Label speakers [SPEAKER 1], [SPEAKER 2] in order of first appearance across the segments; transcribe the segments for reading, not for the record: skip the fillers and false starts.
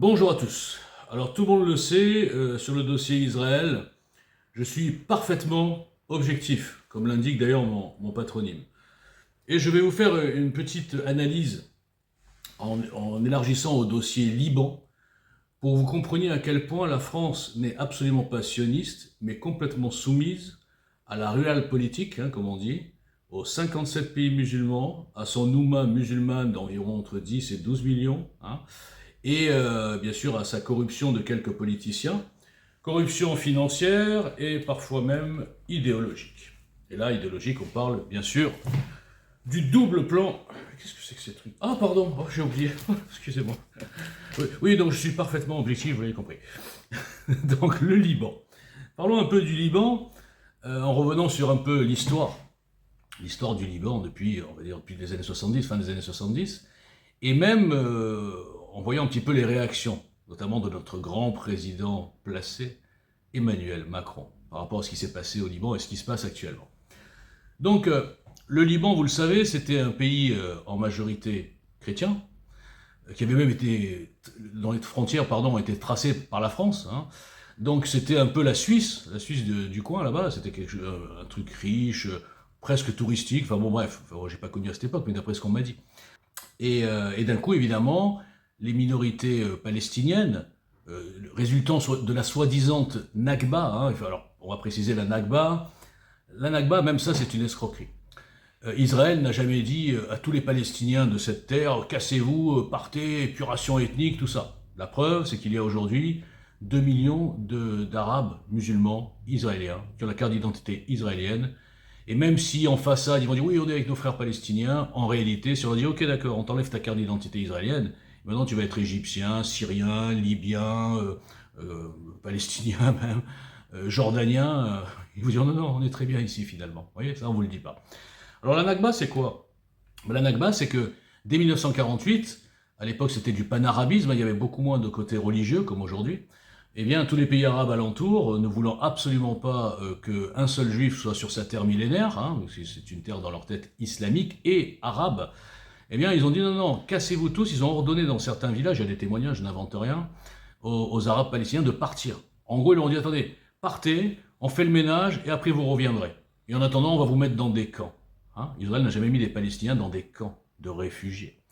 [SPEAKER 1] Bonjour à tous. Alors tout le monde le sait, sur le dossier Israël, je suis parfaitement objectif, comme l'indique d'ailleurs mon patronyme. Et je vais vous faire une petite analyse en élargissant au dossier Liban, pour que vous compreniez à quel point la France n'est absolument pas sioniste, mais complètement soumise à la ruelle politique, comme on dit, aux 57 pays musulmans, à son Oumma musulmane d'environ entre 10 et 12 millions, et bien sûr à sa corruption de quelques politiciens, corruption financière et parfois même idéologique. Et là, idéologique, on parle bien sûr du double plan. Qu'est-ce que c'est que ces trucs? Ah pardon, j'ai oublié, excusez-moi. Oui, donc je suis parfaitement objectif, vous l'avez compris. Donc le Liban. Parlons un peu du Liban, en revenant sur un peu l'histoire du Liban depuis, on va dire, depuis les années 70, fin des années 70, et même en voyant un petit peu les réactions, notamment de notre grand président placé, Emmanuel Macron, par rapport à ce qui s'est passé au Liban et ce qui se passe actuellement. Donc, le Liban, vous le savez, c'était un pays en majorité chrétien, qui avait même été, dans les frontières, pardon, été tracé par la France. Donc c'était un peu la Suisse du coin là-bas, c'était un truc riche, presque touristique, enfin bon bref, j'ai pas connu à cette époque, mais d'après ce qu'on m'a dit. Et d'un coup, évidemment, les minorités palestiniennes, résultant de la soi-disant Nakba, alors on va préciser la Nakba, même ça c'est une escroquerie. Israël n'a jamais dit à tous les Palestiniens de cette terre, cassez-vous, partez, épuration ethnique, tout ça. La preuve, c'est qu'il y a aujourd'hui 2 millions d'Arabes musulmans israéliens qui ont la carte d'identité israélienne. Et même si en façade, ils vont dire oui, on est avec nos frères palestiniens, en réalité, si on dit ok, d'accord, on t'enlève ta carte d'identité israélienne, maintenant tu vas être égyptien, syrien, libyen, palestinien même, jordanien, ils vous diront non, non, on est très bien ici finalement. Vous voyez, ça on vous le dit pas. Alors la Nakba, c'est quoi? La Nakba, c'est que dès 1948, à l'époque c'était du panarabisme, il y avait beaucoup moins de côté religieux comme aujourd'hui, eh bien tous les pays arabes alentours, ne voulant absolument pas qu'un seul juif soit sur sa terre millénaire, c'est une terre dans leur tête islamique et arabe, eh bien ils ont dit non, non, cassez-vous tous, ils ont ordonné dans certains villages, il y a des témoignages, je n'invente rien, aux Arabes palestiniens de partir. En gros, ils leur ont dit attendez, partez, on fait le ménage et après vous reviendrez. Et en attendant, on va vous mettre dans des camps. Israël n'a jamais mis les Palestiniens dans des camps de réfugiés.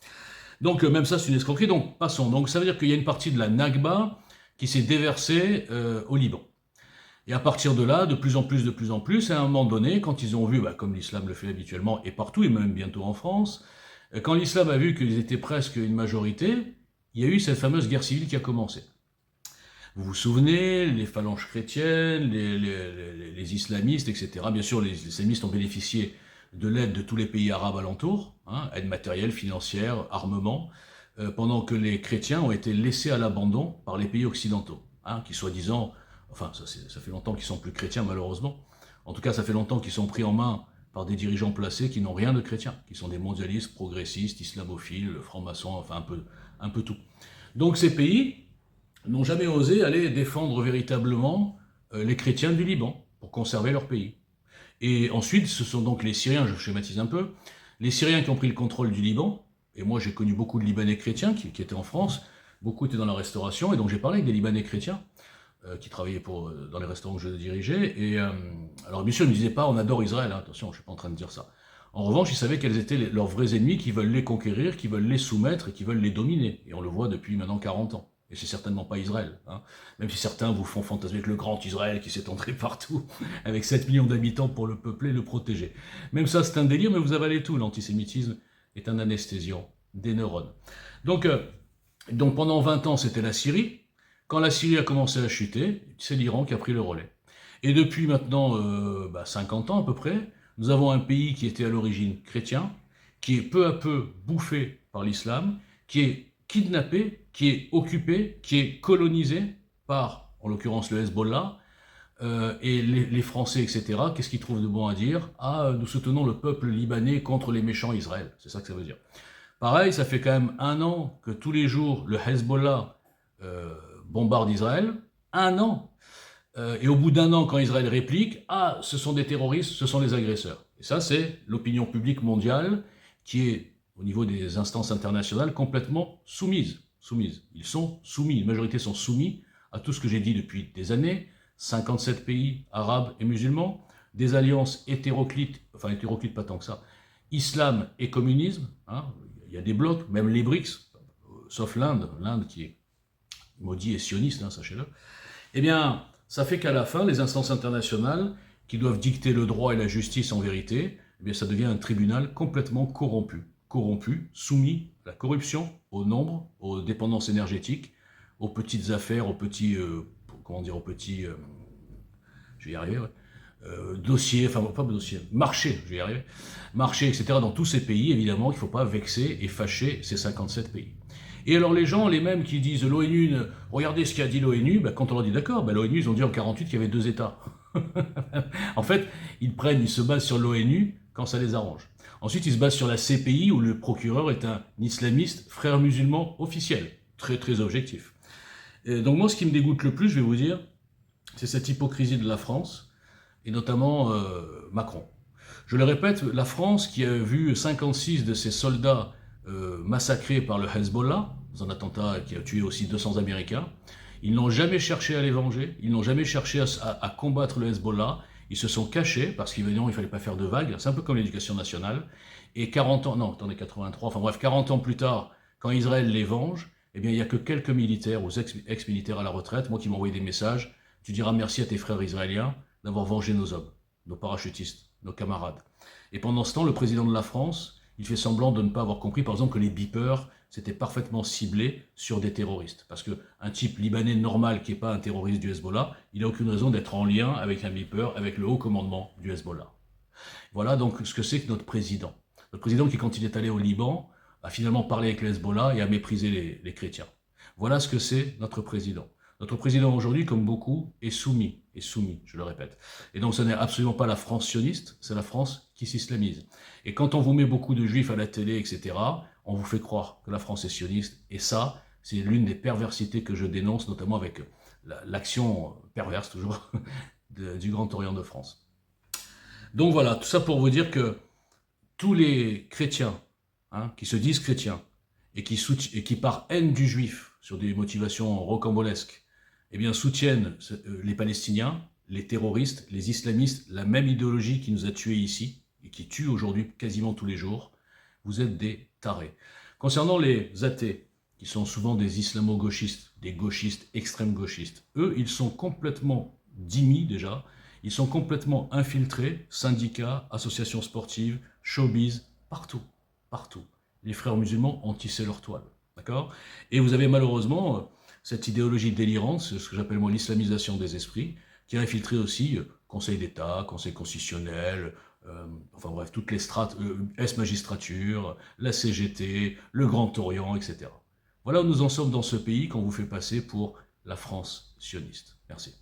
[SPEAKER 1] Donc même ça c'est une escroquerie, donc passons. Donc ça veut dire qu'il y a une partie de la Nakba qui s'est déversée au Liban. Et à partir de là, de plus en plus, à un moment donné, quand ils ont vu, comme l'islam le fait habituellement, et partout, et même bientôt en France, quand l'islam a vu qu'ils étaient presque une majorité, il y a eu cette fameuse guerre civile qui a commencé. Vous vous souvenez, les phalanges chrétiennes, les islamistes, etc. Bien sûr, les islamistes ont bénéficié de l'aide de tous les pays arabes alentours, aide matérielle, financière, armement, pendant que les chrétiens ont été laissés à l'abandon par les pays occidentaux, qui soi-disant, enfin ça fait longtemps qu'ils sont plus chrétiens malheureusement, en tout cas ça fait longtemps qu'ils sont pris en main par des dirigeants placés qui n'ont rien de chrétien, qui sont des mondialistes, progressistes, islamophiles, francs-maçons, enfin un peu tout. Donc ces pays n'ont jamais osé aller défendre véritablement les chrétiens du Liban pour conserver leur pays. Et ensuite, ce sont donc les Syriens, je schématise un peu, les Syriens qui ont pris le contrôle du Liban, et moi j'ai connu beaucoup de Libanais chrétiens qui étaient en France, beaucoup étaient dans la restauration, et donc j'ai parlé avec des Libanais chrétiens qui travaillaient dans les restaurants que je dirigeais, et alors bien sûr ils ne me disaient pas on adore Israël, attention, je ne suis pas en train de dire ça. En revanche, ils savaient quels étaient leurs vrais ennemis qui veulent les conquérir, qui veulent les soumettre et qui veulent les dominer, et on le voit depuis maintenant 40 ans. Et c'est certainement pas Israël. Même si certains vous font fantasmer avec le grand Israël qui s'est entré partout, avec 7 millions d'habitants pour le peupler, le protéger. Même ça, c'est un délire, mais vous avalez tout. L'antisémitisme est un anesthésiant des neurones. Donc pendant 20 ans, c'était la Syrie. Quand la Syrie a commencé à chuter, c'est l'Iran qui a pris le relais. Et depuis maintenant 50 ans à peu près, nous avons un pays qui était à l'origine chrétien, qui est peu à peu bouffé par l'islam, qui est kidnappé, qui est occupé, qui est colonisé par, en l'occurrence, le Hezbollah, et les Français, etc. Qu'est-ce qu'ils trouvent de bon à dire? Nous soutenons le peuple libanais contre les méchants Israël. C'est ça que ça veut dire. Pareil, ça fait quand même 1 an que tous les jours, le Hezbollah bombarde Israël. 1 an. Et au bout d'1 an, quand Israël réplique, ce sont des terroristes, ce sont des agresseurs. Et ça, c'est l'opinion publique mondiale qui est au niveau des instances internationales, complètement soumise. soumises. Ils sont soumis, une majorité sont soumis à tout ce que j'ai dit depuis des années, 57 pays arabes et musulmans, des alliances hétéroclites, enfin hétéroclites pas tant que ça, islam et communisme, hein, il y a des blocs, même les BRICS, sauf l'Inde qui est maudit et sioniste, hein, sachez-le, eh bien, ça fait qu'à la fin, les instances internationales, qui doivent dicter le droit et la justice en vérité, eh bien, ça devient un tribunal complètement corrompu, soumis à la corruption, au nombre, aux dépendances énergétiques, aux petites affaires, aux petits, je vais y arriver, ouais, dossiers, enfin pas dossiers, marchés, je vais y arriver, marchés, etc. dans tous ces pays, évidemment, qu'il ne faut pas vexer et fâcher ces 57 pays. Et alors les gens, les mêmes qui disent l'ONU, regardez ce qu'a dit l'ONU, ben, quand on leur dit d'accord, ben, l'ONU, ils ont dit en 48 qu'il y avait 2 États. En fait, ils se basent sur l'ONU quand ça les arrange. Ensuite, ils se basent sur la CPI où le procureur est un islamiste, frère musulman officiel, très très objectif. Et donc moi, ce qui me dégoûte le plus, je vais vous dire, c'est cette hypocrisie de la France, et notamment Macron. Je le répète, la France qui a vu 56 de ses soldats massacrés par le Hezbollah, dans un attentat qui a tué aussi 200 Américains, ils n'ont jamais cherché à les venger, ils n'ont jamais cherché à combattre le Hezbollah, ils se sont cachés parce qu'évidemment il ne fallait pas faire de vagues, c'est un peu comme l'éducation nationale, et 40 ans, non, attendez, 83, enfin bref, 40 ans plus tard, quand Israël les venge, eh bien il n'y a que quelques militaires ou ex-militaires à la retraite, moi qui m'ont envoyé des messages, tu diras merci à tes frères israéliens d'avoir vengé nos hommes, nos parachutistes, nos camarades. Et pendant ce temps, le président de la France, il fait semblant de ne pas avoir compris, par exemple, que les beepers, c'était parfaitement ciblé sur des terroristes. Parce qu'un type libanais normal qui n'est pas un terroriste du Hezbollah, il n'a aucune raison d'être en lien avec un beeper, avec le haut commandement du Hezbollah. Voilà donc ce que c'est que notre président. Notre président qui, quand il est allé au Liban, a finalement parlé avec le Hezbollah et a méprisé les chrétiens. Voilà ce que c'est notre président. Notre président aujourd'hui, comme beaucoup, est soumis, je le répète. Et donc ce n'est absolument pas la France sioniste, c'est la France qui s'islamise. Et quand on vous met beaucoup de juifs à la télé, etc., on vous fait croire que la France est sioniste, et ça, c'est l'une des perversités que je dénonce, notamment avec l'action perverse, toujours, du Grand Orient de France. Donc voilà, tout ça pour vous dire que tous les chrétiens, hein, qui se disent chrétiens, et qui par haine du juif, sur des motivations rocambolesques, eh bien, soutiennent les Palestiniens, les terroristes, les islamistes, la même idéologie qui nous a tués ici, et qui tue aujourd'hui quasiment tous les jours, vous êtes des tarés. Concernant les athées, qui sont souvent des islamo-gauchistes, des gauchistes, extrêmes gauchistes, eux, ils sont complètement dimmis déjà, ils sont complètement infiltrés, syndicats, associations sportives, showbiz, partout, partout. Les frères musulmans ont tissé leur toile, d'accord? Et vous avez malheureusement cette idéologie délirante, c'est ce que j'appelle moi l'islamisation des esprits, qui a infiltré aussi Conseil d'État, Conseil constitutionnel, enfin bref, toutes les strates, S-magistrature, la CGT, le Grand Orient, etc. Voilà où nous en sommes dans ce pays qu'on vous fait passer pour la France sioniste. Merci.